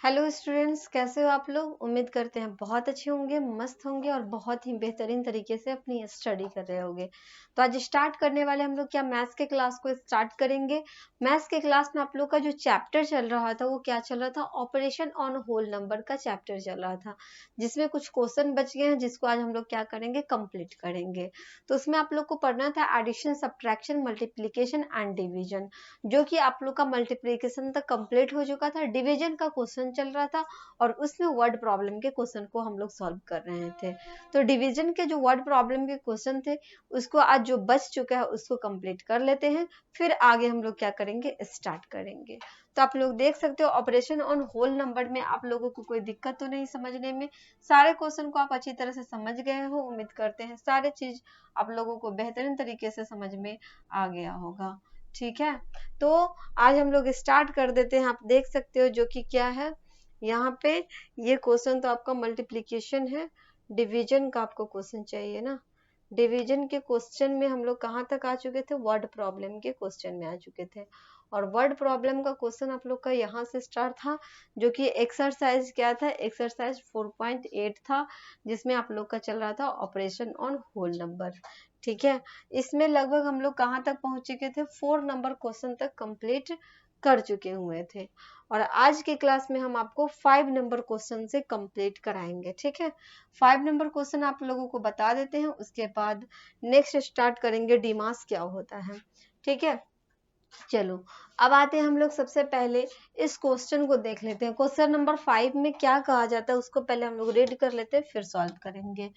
Hello students, कैसे हो आप लोग। उम्मीद करते हैं बहुत अच्छे होंगे, मस्त होंगे और बहुत ही बेहतरीन तरीके से अपनी स्टडी कर रहे होंगे। तो आज स्टार्ट करने वाले हम लोग क्या मैथ्स के क्लास को स्टार्ट करेंगे। मैथ्स के क्लास में आप लोग का जो चैप्टर चल रहा था वो क्या चल रहा था, ऑपरेशन ऑन होल नंबर का चैप्टर चल रहा था, जिसमें कुछ क्वेश्चन बच गए हैं जिसको आज हम लोग क्या करेंगे, कंप्लीट करेंगे। तो उसमें आप लोग को पढ़ना था addition, subtraction, multiplication and division, जो कि आप लोग का मल्टीप्लीकेशन तक कंप्लीट हो चुका था। डिवीजन का क्वेश्चन चल रहा था और उसमें वर्ड प्रॉब्लम के क्वेश्चन को हम लोग सॉल्व कर रहे थे। तो डिवीजन के जो वर्ड प्रॉब्लम के क्वेश्चन थे उसको आज जो बच चुका है उसको कंप्लीट कर लेते हैं, फिर आगे हम लोग क्या करेंगे, स्टार्ट करेंगे। तो आप लोग देख सकते हो ऑपरेशन ऑन होल नंबर में आप लोगों को कोई दिक्कत तो नहीं समझने में। सारे क्वेश्चन को आप अच्छी तरह से समझ गए हो। उम्मीद करते हैं सारे चीज आप लोगों को बेहतरीन तरीके से समझ में आ गया होगा। ठीक है, तो आज हम लोग स्टार्ट कर देते हैं। आप देख सकते हो जो कि क्या है यहाँ पे, ये क्वेश्चन तो आपका मल्टीप्लिकेशन है। डिवीजन का आपको क्वेश्चन चाहिए ना। डिवीजन के क्वेश्चन में हम लोग कहाँ तक आ चुके थे, वर्ड प्रॉब्लम के क्वेश्चन में आ चुके थे। और वर्ड प्रॉब्लम का क्वेश्चन आप लोग का यहाँ से स्टार्ट था, जो कि एक्सरसाइज क्या था, एक्सरसाइज 4.8 था, जिसमें आप लोग का चल रहा था ऑपरेशन ऑन होल नंबर। ठीक है, इसमें लगभग हम लोग कहाँ तक पहुंच चुके थे, 4 नंबर क्वेश्चन तक कंप्लीट कर चुके हुए थे। और आज के क्लास में हम आपको 5 नंबर क्वेश्चन से कंप्लीट कराएंगे। ठीक है, 5 नंबर क्वेश्चन आप लोगों को बता देते हैं, उसके बाद नेक्स्ट स्टार्ट करेंगे डिमास क्या होता है। ठीक है, चलो अब आते हैं हम लोग सबसे पहले इस क्वेश्चन को देख लेते हैं। क्वेश्चन नंबर 5 में क्या कहा जाता है उसको पहले हम लोग रीड कर लेते हैं, फिर सॉल्व करेंगे।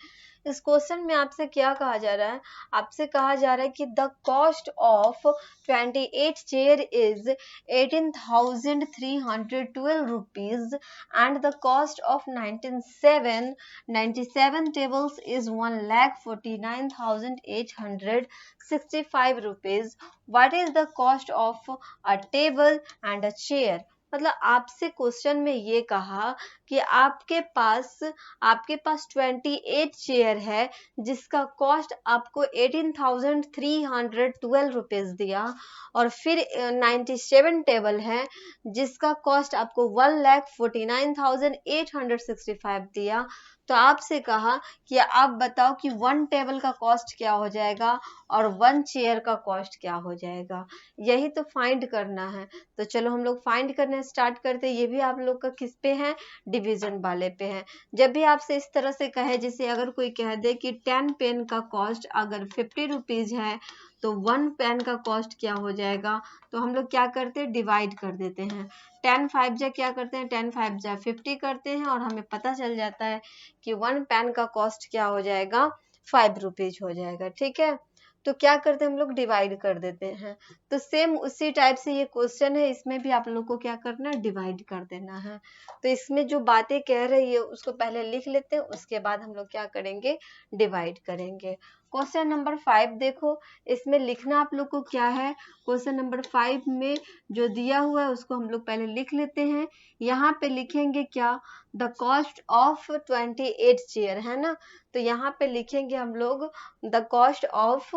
इस क्वेश्चन में आपसे क्या कहा जा रहा है, आपसे कहा जा रहा है कि the cost of 28 chair is 18,312 rupees and the cost of 97 tables is 1,49,865 rupees. What is the cost of a table and a chair? मतलब आपसे क्वेश्चन में ये कहा कि आपके पास 28 चेयर है जिसका कॉस्ट आपको 18,312 रुपीज दिया, और फिर 97 टेबल है जिसका कॉस्ट आपको 1,49,865 दिया। तो आपसे कहा कि आप बताओ कि 1 टेबल का कॉस्ट क्या हो जाएगा और 1 चेयर का कॉस्ट क्या हो जाएगा। यही तो फाइंड करना है। तो चलो हम लोग फाइंड करने स्टार्ट करते हैं। ये भी आप लोग का किस पे है, डिवीजन वाले पे है। जब भी आपसे इस तरह से कहे, जैसे अगर कोई कह दे कि 10 पेन का कॉस्ट अगर 50 रुपीज है तो 1 पेन का कॉस्ट क्या हो जाएगा, तो हम लोग क्या करते हैं, डिवाइड कर देते हैं। 10 5 जा क्या करते हैं, 10 5 जा 50 करते हैं और हमें पता चल जाता है कि 1 पेन का कॉस्ट क्या हो जाएगा, 5 रुपीज हो जाएगा। ठीक है, तो क्या करते हैं हम लोग, डिवाइड कर देते हैं। तो सेम उसी टाइप से ये क्वेश्चन है, इसमें भी आप लोग को क्या करना है, डिवाइड कर देना है। तो इसमें जो बातें कह रही है उसको पहले लिख लेते हैं, उसके बाद हम लोग क्या करेंगे, डिवाइड करेंगे। क्वेश्चन नंबर 5 देखो, इसमें लिखना आप लोग को क्या है। क्वेश्चन नंबर 5 में जो दिया हुआ है उसको हम लोग पहले लिख लेते हैं। यहाँ पे लिखेंगे क्या, द कॉस्ट ऑफ 28 चेयर है ना, तो यहाँ पे लिखेंगे हम लोग द कॉस्ट ऑफ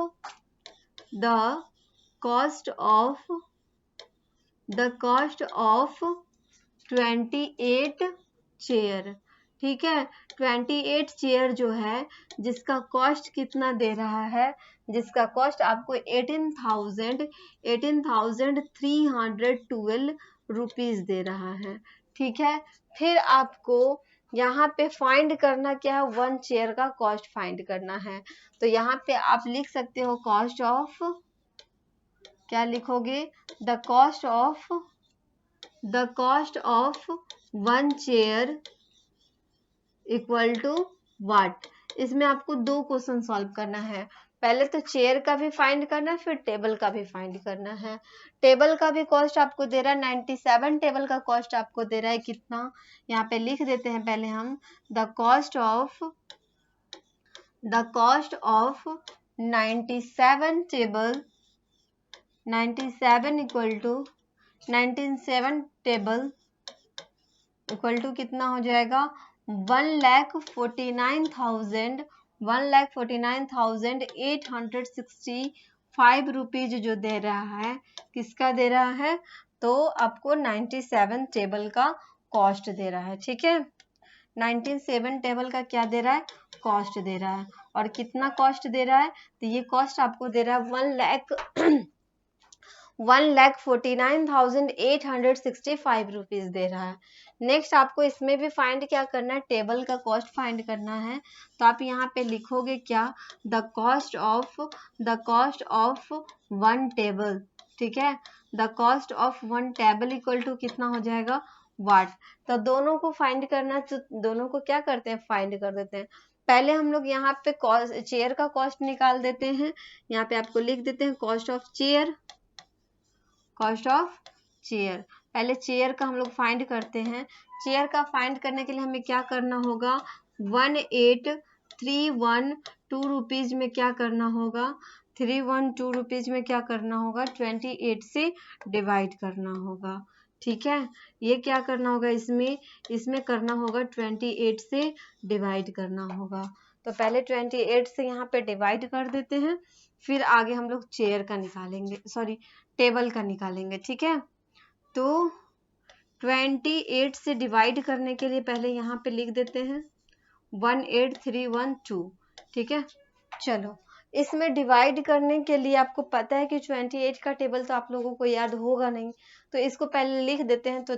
28 चेयर। ठीक है, 28 चेयर जो है जिसका कॉस्ट कितना दे रहा है, जिसका कॉस्ट आपको 18,312 रुपीज दे रहा है। ठीक है, फिर आपको यहाँ पे फाइंड करना क्या है, 1 चेयर का कॉस्ट फाइंड करना है। तो यहाँ पे आप लिख सकते हो कॉस्ट ऑफ, क्या लिखोगे, the cost of 1 chair equal to what. इसमें आपको 2 क्वेश्चन सॉल्व करना है। पहले तो चेयर का भी फाइंड करना है, फिर टेबल का भी फाइंड करना है। टेबल का भी कॉस्ट आपको दे रहा है 97, टेबल का कॉस्ट आपको दे रहा है कितना, यहाँ पे लिख देते हैं पहले हम, the cost of 97 table, 97 equal to 97 table equal to कितना हो जाएगा, 1,49,865 रुपीज जो दे रहा है, किसका दे रहा है, तो आपको 97 टेबल का कॉस्ट दे रहा है, ठीक है। 97 टेबल का क्या दे रहा है, कॉस्ट दे रहा है। और कितना कॉस्ट दे रहा है, तो ये कॉस्ट आपको दे रहा है 1,49,865 रुपीज दे रहा है। नेक्स्ट आपको इसमें भी फाइंड क्या करना है, टेबल का कॉस्ट फाइंड करना है। तो आप यहाँ पे लिखोगे क्या, the cost of one table, ठीक है। The cost of one table equal to कितना हो जाएगा, वाट। तो दोनों को फाइंड करना, तो दोनों को क्या करते हैं, फाइंड कर देते हैं। पहले हम लोग यहाँ पे चेयर का कॉस्ट निकाल देते हैं। यहाँ पे आपको लिख देते हैं cost of chair, cost of chair. पहले चेयर का हम लोग फाइंड करते हैं। चेयर का फाइंड करने के लिए हमें क्या करना होगा, 18,312 रुपीज में क्या करना होगा, 312 रुपीज में क्या करना होगा, 28 से डिवाइड करना होगा, ठीक है। ये क्या करना होगा, इसमें करना होगा 28 से डिवाइड करना होगा। तो पहले 28 से यहाँ पे डिवाइड कर देते हैं, फिर आगे हम लोग चेयर का निकालेंगे, सॉरी टेबल का निकालेंगे, ठीक है। तो 28 से डिवाइड करने के लिए पहले यहाँ पे लिख देते हैं 18312, ठीक है। चलो इसमें डिवाइड करने के लिए आपको पता है कि 28 का टेबल तो आप लोगों को याद होगा नहीं, तो इसको पहले लिख देते हैं, तो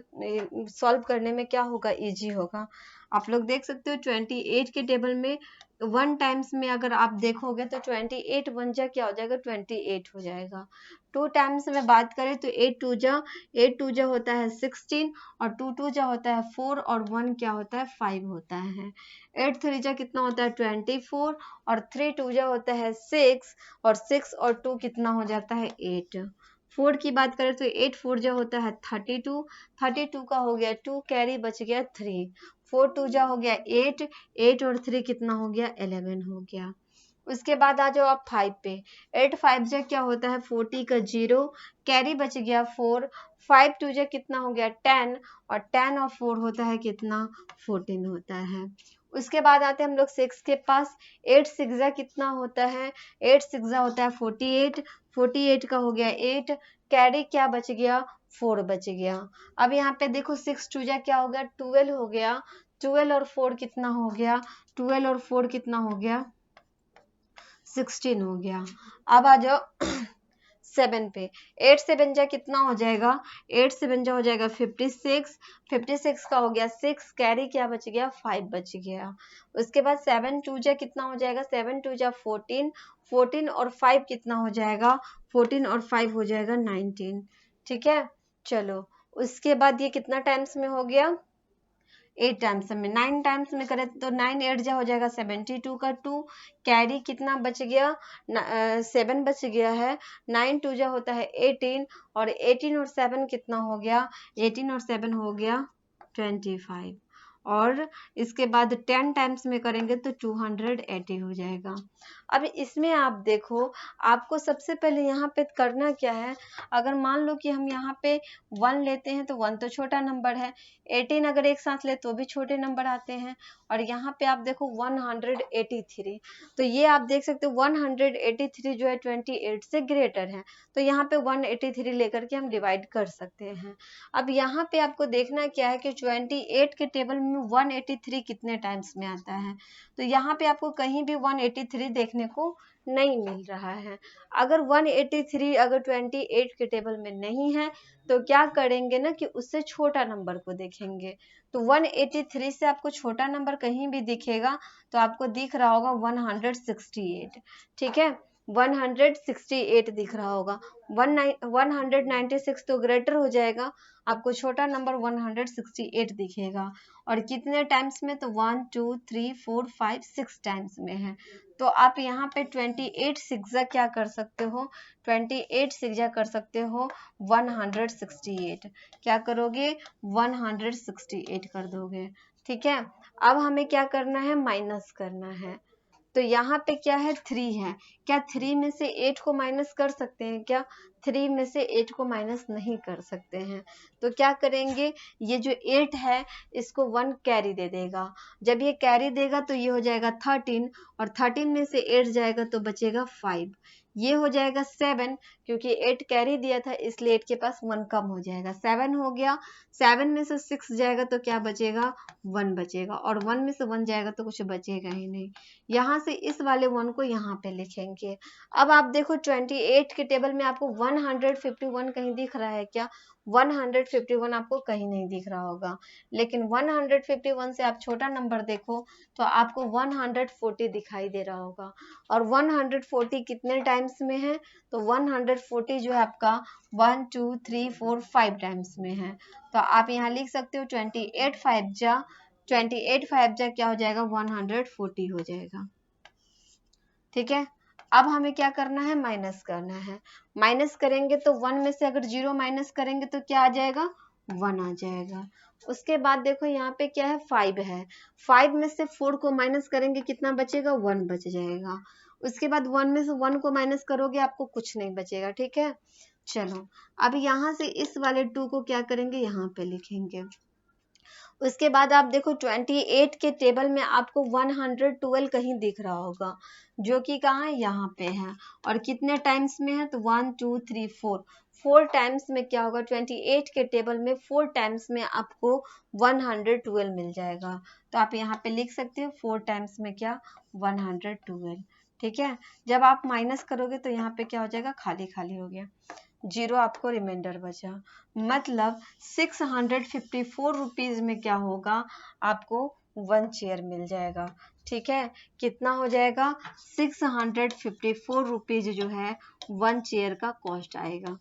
सॉल्व करने में क्या होगा, इजी होगा। आप लोग देख सकते हो 28 के टेबल में 1 टाइम्स में अगर आप देखोगे तो 28 1 जा क्या हो जाएगा, 28 हो जाएगा। 2 टाइम्स में बात करें तो 8 2 जा होता है 16, और 2 2 जा होता है 4, और 1 क्या होता है, 5 होता है। 8 3 जा कितना होता है 24, और 3 2 जा होता है 6, और 6 और 2 कितना हो जाता है 8। 4 की बात करें तो 8 4 जा होता है 32, 32 का हो गया 2, कैरी बच गया 3, 4 2 जा हो गया 8, 8 और 3 कितना हो गया 11 हो गया। उसके बाद आ जाओ आप 5 पे, 8 5 जा क्या होता है 40 का 0, कैरी बच गया 4, 5 2 जा कितना हो गया 10, और 10 और 4 होता है कितना 14 होता है। उसके बाद आते हैं हम लोग 6 के पास, 8 6 जा कितना होता है, 8 6 जा होता है 48, 48 का हो गया 8, कैरी क्या बच गया 4 बच गया। अब यहाँ पे देखो 6 2 जा क्या हो गया 12 हो गया, 12 और 4 कितना हो गया, 12 और 4 कितना हो गया 16 हो गया। अब आ जाओ 7 पे, 8 से बन जा कितना हो जाएगा, 8 से बन जा हो जाएगा 56, 56 का हो गया 6, कैरी क्या बच गया 5 बच गया। उसके बाद 7 2 जा कितना हो जाएगा, 7 2 जा 14, 14 और 5 कितना हो जाएगा, 14 और 5 हो जाएगा 19, ठीक है। चलो उसके बाद ये कितना टाइम्स में हो गया, 8 टाइम्स में। 9 टाइम्स में करें तो 9 8 जा हो जाएगा 72 का 2, कैरी कितना बच गया 7 बच गया है, 9 2 जा होता है 18, और 18 और 7 कितना हो गया, 18 और 7 हो गया 25, और इसके बाद 10 टाइम्स में करेंगे तो 280 हो जाएगा। अब इसमें आप देखो, आपको सबसे पहले यहाँ पे करना क्या है, अगर मान लो कि हम यहाँ पे 1 लेते हैं तो 1 तो छोटा नंबर है, 18 अगर एक साथ ले तो भी छोटे नंबर आते हैं, और यहाँ पे आप देखो 183, तो ये आप देख सकते हो 183 जो है 28 से ग्रेटर है, तो यहाँ पे 183 लेकर के हम डिवाइड कर सकते हैं। अब यहाँ पे आपको देखना क्या है कि 28 के टेबल में 183 कितने टाइम्स में आता है, तो यहाँ पे आपको कहीं भी 183 देखने को नहीं मिल रहा है। अगर 183 अगर 28 के टेबल में नहीं है तो क्या करेंगे ना कि उससे छोटा नंबर को देखेंगे। तो 183 से आपको छोटा नंबर कहीं भी दिखेगा तो आपको दिख रहा होगा 168, ठीक है, 168 दिख रहा होगा। 196 तो ग्रेटर हो जाएगा, आपको छोटा नंबर 168 दिखेगा। और कितने टाइम्स में, तो 1 2 3 4 5 6 टाइम्स में है। तो आप यहाँ पे 28 सिक्सा क्या कर सकते हो, 28 सिक्सा कर सकते हो 168, क्या करोगे 168 कर दोगे, ठीक है। अब हमें क्या करना है, माइनस करना है। तो यहाँ पे क्या है 3 है, क्या 3 में से 8 को माइनस कर सकते हैं क्या, 3 में से 8 को माइनस नहीं कर सकते हैं, तो क्या करेंगे, ये जो 8 है इसको 1 कैरी दे देगा। जब ये कैरी देगा तो ये हो जाएगा 13, और 13 में से 8 जाएगा तो बचेगा 5। ये हो जाएगा 7, क्योंकि 8 कैरी दिया था इसलिए 8 के पास 1 कम हो जाएगा, 7 हो गया। 7 में से 6 जाएगा तो क्या बचेगा, 1 बचेगा, और 1 में से 1 जाएगा तो कुछ बचेगा ही नहीं। यहाँ से इस वाले 1 को यहाँ पे लिखेंगे। अब आप देखो 28 के टेबल में आपको 151 कहीं दिख रहा है क्या, 151 आपको कहीं नहीं दिख रहा होगा, लेकिन 151 से आप छोटा नंबर देखो तो आपको 140 दिखाई दे रहा होगा। और 140 कितने टाइम्स में है, तो 140 जो है आपका 1 2 3 4 5 टाइम्स में है। तो आप यहाँ लिख सकते हो 28 5 जा क्या हो जाएगा, 140 हो जाएगा। ठीक है, अब हमें क्या करना है, माइनस करना है। माइनस करेंगे तो 1 में से अगर 0 माइनस करेंगे तो क्या आ जाएगा, 1 आ जाएगा। उसके बाद देखो यहाँ पे क्या है, 5 है। 5 में से 4 को माइनस करेंगे कितना बचेगा, 1 बच जाएगा। उसके बाद 1 में से 1 को माइनस करोगे आपको कुछ नहीं बचेगा। ठीक है, चलो अब यहाँ से इस वाले 2 को क्या करेंगे, यहाँ पे लिखेंगे। उसके बाद आप देखो 28 के टेबल में आपको 112 कहीं दिख रहा होगा, जो कि कहाँ है, यहाँ पे है। और कितने टाइम्स में है, तो 1 2 3 4, 4 टाइम्स में क्या होगा, 28 के टेबल में 4 टाइम्स में आपको 112 मिल जाएगा। तो आप यहाँ पे लिख सकते हो 4 टाइम्स में क्या, 112। ठीक है, जब आप माइनस करोगे तो यहाँ पे क्या हो जाएगा, खाली खाली हो गया, 0 आपको रिमाइंडर बचा। मतलब 654 रुपीज में क्या होगा, आपको 1 चेयर मिल जाएगा। ठीक है, कितना हो जाएगा, 654 रुपीज जो है 1 चेयर का कॉस्ट आएगा।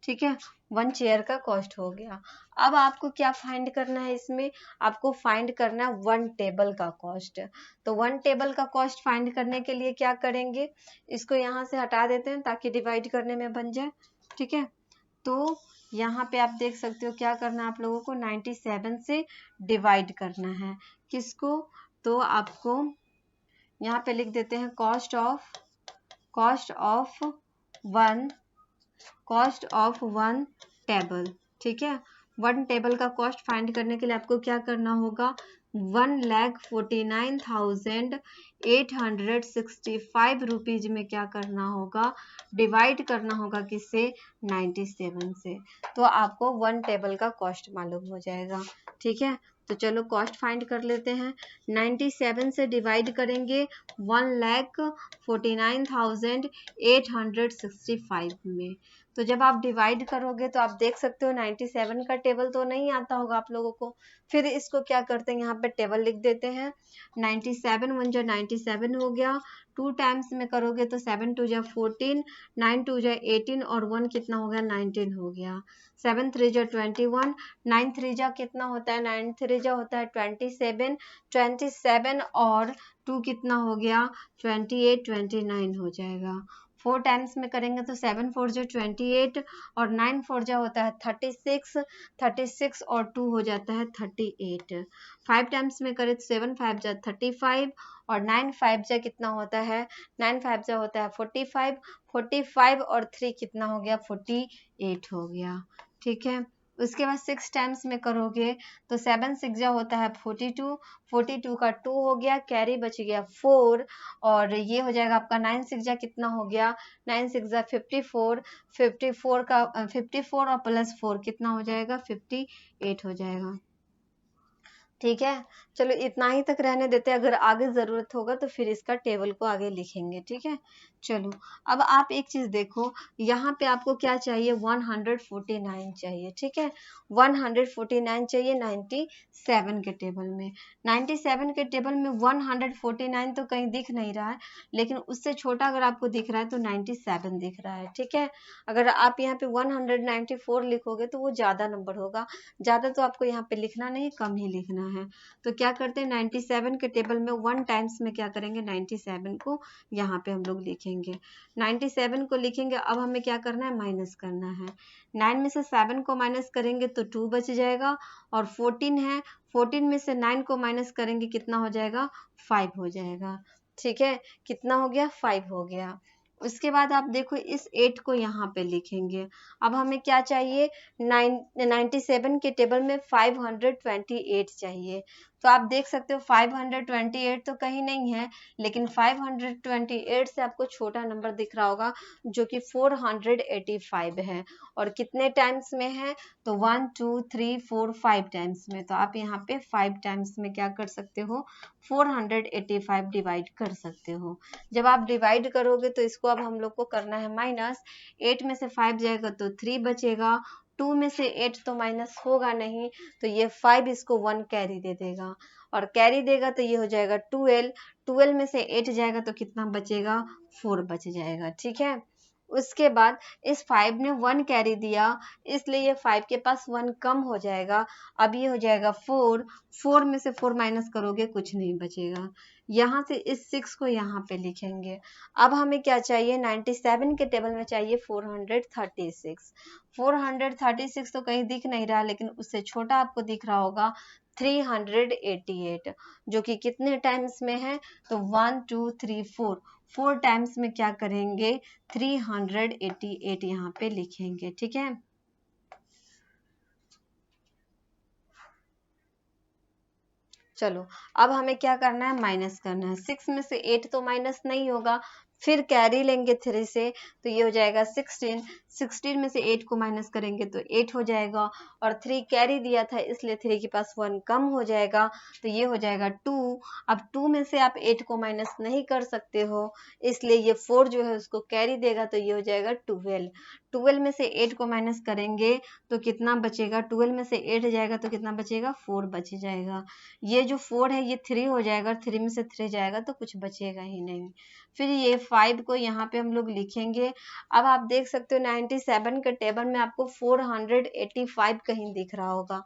ठीक है, 1 चेयर का कॉस्ट हो गया। अब आपको क्या फाइंड करना है, इसमें आपको फाइंड करना है 1 टेबल का कॉस्ट। तो 1 टेबल का कॉस्ट फाइंड करने के लिए क्या करेंगे, इसको यहाँ से हटा देते हैं ताकि डिवाइड करने में बन जाए। ठीक है, तो यहाँ पे आप देख सकते हो क्या करना है आप लोगों को, 97 से डिवाइड करना है। किसको, तो आपको यहाँ पे लिख देते हैं कॉस्ट ऑफ वन टेबल। ठीक है, 1 टेबल का कॉस्ट फाइंड करने के लिए आपको क्या करना होगा, 1,49,865 रुपीज में क्या करना होगा, डिवाइड करना होगा किससे, 97 से। तो आपको 1 टेबल का कॉस्ट मालूम हो जाएगा। ठीक है, तो चलो कॉस्ट फाइंड कर लेते हैं। 97 से डिवाइड करेंगे 1,49,865 में। तो जब आप डिवाइड करोगे तो आप देख सकते हो 97 का टेबल तो नहीं आता होगा आप लोगों को। फिर इसको क्या करते हैं, यहाँ पे टेबल लिख देते हैं। 97 1 जा 97 हो गया, 2 टाइम्स में करोगे तो 7 2 जा 14, 9 2 जा 18, और 1 कितना हो गया, 19 हो गया। 7 3 जा 21, 9 3 जा कितना होता है, 9 3 जा होता है 27, 27 और 2 कितना हो गया, 28, 29 हो जाएगा। 4 टाइम्स में करेंगे तो 7 4 जो 28, और 9 4 जो होता है 36, 36 और 2 हो जाता है 38। 5 टाइम्स में करें तो 7 5 जा 35, और 9 5 जा कितना होता है, 9 5 जा होता है 45, 45 और 3 कितना हो गया, 48 हो गया। ठीक है, उसके बाद 6 टाइम्स में करोगे तो 7 6 जा होता है 42, 42 का 2 हो गया, कैरी बच गया 4, और ये हो जाएगा आपका 9 6 जा कितना हो गया, 9 6 जा 54, 54 का 54 और प्लस 4 कितना हो जाएगा, 58 हो जाएगा। ठीक है, चलो इतना ही तक रहने देते हैं, अगर आगे ज़रूरत होगा तो फिर इसका टेबल को आगे लिखेंगे। ठीक है, चलो अब आप एक चीज़ देखो, यहाँ पे आपको क्या चाहिए, 149 चाहिए। ठीक है, 149 चाहिए 97 के टेबल में। 97 के टेबल में 149 तो कहीं दिख नहीं रहा है, लेकिन उससे छोटा अगर आपको दिख रहा है तो 97 दिख रहा है। ठीक है, अगर आप यहाँ पे 194 लिखोगे तो वो ज़्यादा नंबर होगा, ज़्यादा तो आपको यहाँ पे लिखना नहीं, कम ही लिखना है। तो क्या करते हैं, 97 के टेबल में 1 टाइम्स में क्या करेंगे, 97 को यहाँ पे हम लोग लिखेंगे। 97 को लिखेंगे, अब हमें क्या करना है, माइनस करना है। 9 में से 7 को माइनस करेंगे तो 2 बच जाएगा, और 14 है, 14 में से 9 को माइनस करेंगे कितना हो जाएगा, 5 हो जाएगा। ठीक है, कितना हो गया, 5 हो गया। उसके बाद आप देखो इस 8 को यहाँ पे लिखेंगे। अब हमें क्या चाहिए, 97 के टेबल में 528 चाहिए। तो आप देख सकते हो 528 तो कहीं नहीं है, लेकिन 528 से आपको छोटा नंबर दिख रहा होगा जो कि 485 है। और कितने टाइम्स में है, तो 1 2 3 4 5 टाइम्स में। तो आप यहाँ पे 5 टाइम्स में क्या कर सकते हो, 485 डिवाइड कर सकते हो। जब आप डिवाइड करोगे तो इसको अब हम लोग को करना है माइनस। 8 में से 5 जाएगा तो 3 बचेगा, 2 में से 8 तो माइनस होगा नहीं, तो ये 5 इसको 1 कैरी दे देगा, और कैरी देगा तो ये हो जाएगा 12। 12 में से 8 जाएगा तो कितना बचेगा, 4 बच जाएगा। ठीक है, उसके बाद इस 5 ने 1 कैरी दिया, इसलिए ये 5 के पास 1 कम हो जाएगा। अब ये हो जाएगा 4। 4 में से 4 माइनस करोगे कुछ नहीं बचेगा। यहाँ से इस 6 को यहाँ पे लिखेंगे। अब हमें क्या चाहिए, 97 के टेबल में चाहिए 436। 436 तो कहीं दिख नहीं रहा, लेकिन उससे छोटा आपको दिख रहा होगा 388, जो कि कितने टाइम्स में है, तो 1 2 3 4 4 टाइम्स में क्या करेंगे, 388 यहाँ पे लिखेंगे। ठीक है, चलो अब हमें क्या करना है, माइनस करना है। 6 में से 8 तो माइनस नहीं होगा, फिर कैरी लेंगे 3 से, तो ये हो जाएगा 16। 16 में से 8 को माइनस करेंगे तो 8 हो जाएगा, और 3 कैरी दिया था इसलिए 3 के पास 1 कम हो जाएगा, तो ये हो जाएगा 2। अब 2 में से आप 8 को माइनस नहीं कर सकते हो, इसलिए ये 4 जो है उसको कैरी देगा, तो ये हो जाएगा 12। 12 में से 8 को माइनस करेंगे तो कितना बचेगा, 12 में से 8 जाएगा तो कितना बचेगा, 4 बच जाएगा। ये जो 4 है ये 3 हो जाएगा, 3 में से 3 जाएगा तो कुछ बचेगा ही नहीं। फिर ये 5 को यहाँ पे हम लोग लिखेंगे। अब आप देख सकते हो 97 के टेबल में आपको 485 कहीं दिख रहा होगा।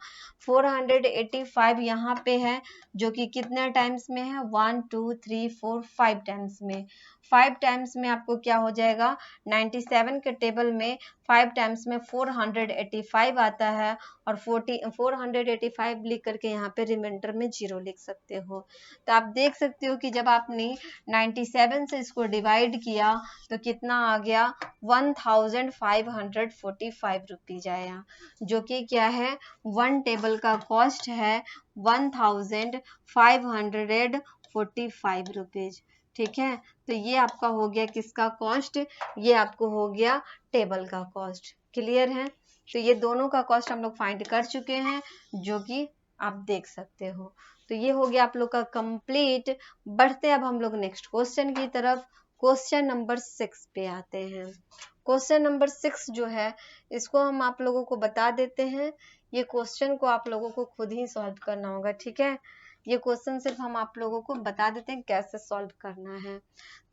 485 यहाँ पे है, जो कि कितने टाइम्स में है, 1 2 3 4 5 टाइम्स में। 5 टाइम्स में आपको क्या हो जाएगा, 97 के टेबल में 5 टाइम्स में 485 आता है, और 485 लिख करके यहाँ पे रिमाइंडर में 0 लिख सकते हो। तो आप देख सकते हो कि जब आपने 97 से इसको डिवाइड किया तो कितना आ गया, 1545 रुपीज आया, जो कि क्या है, 1 टेबल का कॉस्ट है 1545 रुपीज। ठीक है, तो ये आपका हो गया किसका कॉस्ट, ये आपको हो गया टेबल का कॉस्ट। क्लियर है, तो ये दोनों का कॉस्ट हम लोग फाइंड कर चुके हैं, जो कि आप देख सकते हो। तो ये हो गया आप लोग का कंप्लीट। बढ़ते अब हम लोग नेक्स्ट क्वेश्चन की तरफ। क्वेश्चन नंबर 6 पे आते हैं। क्वेश्चन नंबर 6 जो है इसको हम आप लोगों को बता देते हैं। ये क्वेश्चन को आप लोगों को खुद ही सॉल्व करना होगा। ठीक है, ये क्वेश्चन सिर्फ हम आप लोगों को बता देते हैं कैसे सॉल्व करना है।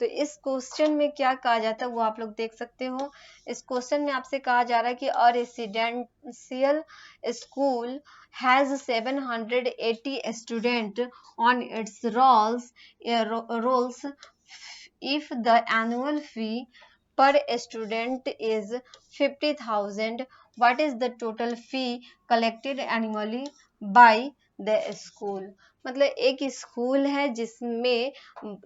तो इस क्वेश्चन में क्या कहा जाता है वो आप लोग देख सकते हो। इस क्वेश्चन में आपसे कहा जा रहा है कि a residential school has 780 students on its rolls. If the annual fee per student is 50,000, what is the total fee collected annually by the school? मतलब एक स्कूल है जिसमें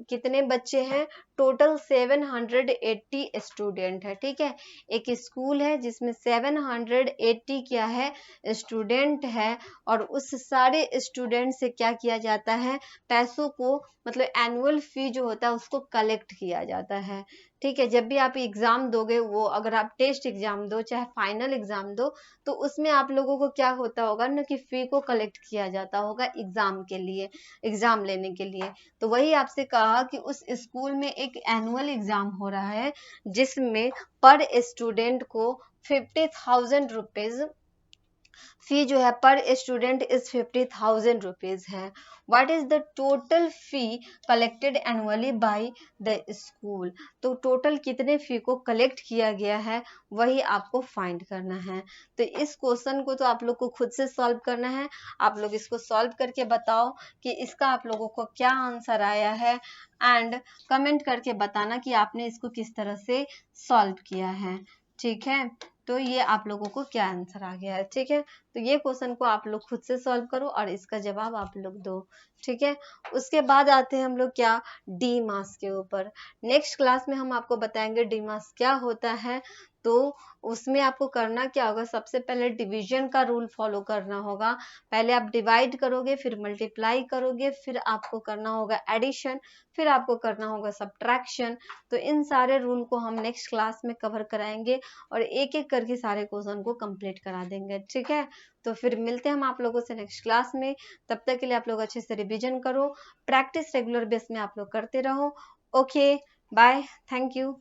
कितने बच्चे हैं, टोटल 780 स्टूडेंट है। ठीक है, एक स्कूल है जिसमें 780 क्या है, स्टूडेंट है, और उस सारे स्टूडेंट से क्या किया जाता है, पैसों को मतलब एनुअल फी जो होता है उसको कलेक्ट किया जाता है। ठीक है, जब भी आप एग्जाम दोगे, वो अगर आप टेस्ट एग्जाम दो चाहे फाइनल एग्जाम दो, तो उसमें आप लोगों को क्या होता होगा ना कि फी को कलेक्ट किया जाता होगा एग्जाम के लिए, एग्जाम लेने के लिए। तो वही आपसे कहा कि उस स्कूल में एक एनुअल एग्जाम हो रहा है जिसमें पर स्टूडेंट को 50,000 रुपीज फी जो है पर स्टूडेंट इज 50,000 रुपीज है। What is the total fee collected annually by the school? तो टोटल कितने फी को कलेक्ट किया गया है वही आपको फाइंड करना है। तो इस क्वेश्चन को तो आप लोग को खुद से सॉल्व करना है। आप लोग इसको सॉल्व करके बताओ कि इसका आप लोगों को क्या आंसर आया है, एंड कमेंट करके बताना कि आपने इसको किस तरह से सॉल्व किया है। ठीक है, तो ये आप लोगों को क्या आंसर आ गया है, ठीक है। तो ये क्वेश्चन को आप लोग खुद से सॉल्व करो और इसका जवाब आप लोग दो, ठीक है। उसके बाद आते हैं हम लोग क्या, डी मास के ऊपर। नेक्स्ट क्लास में हम आपको बताएंगे डी मास क्या होता है। तो उसमें आपको करना क्या होगा, सबसे पहले डिवीजन का रूल फॉलो करना होगा। पहले आप डिवाइड करोगे, फिर मल्टीप्लाई करोगे, फिर आपको करना होगा एडिशन, फिर आपको करना होगा सब्ट्रैक्शन। तो इन सारे रूल को हम नेक्स्ट क्लास में कवर कराएंगे और एक एक करके सारे क्वेश्चन को कंप्लीट करा देंगे, ठीक है। तो फिर मिलते हैं हम आप लोगों से नेक्स्ट क्लास में। तब तक के लिए आप लोग अच्छे से रिवीजन करो, प्रैक्टिस रेगुलर बेस में आप लोग करते रहो। Okay, bye, thank you.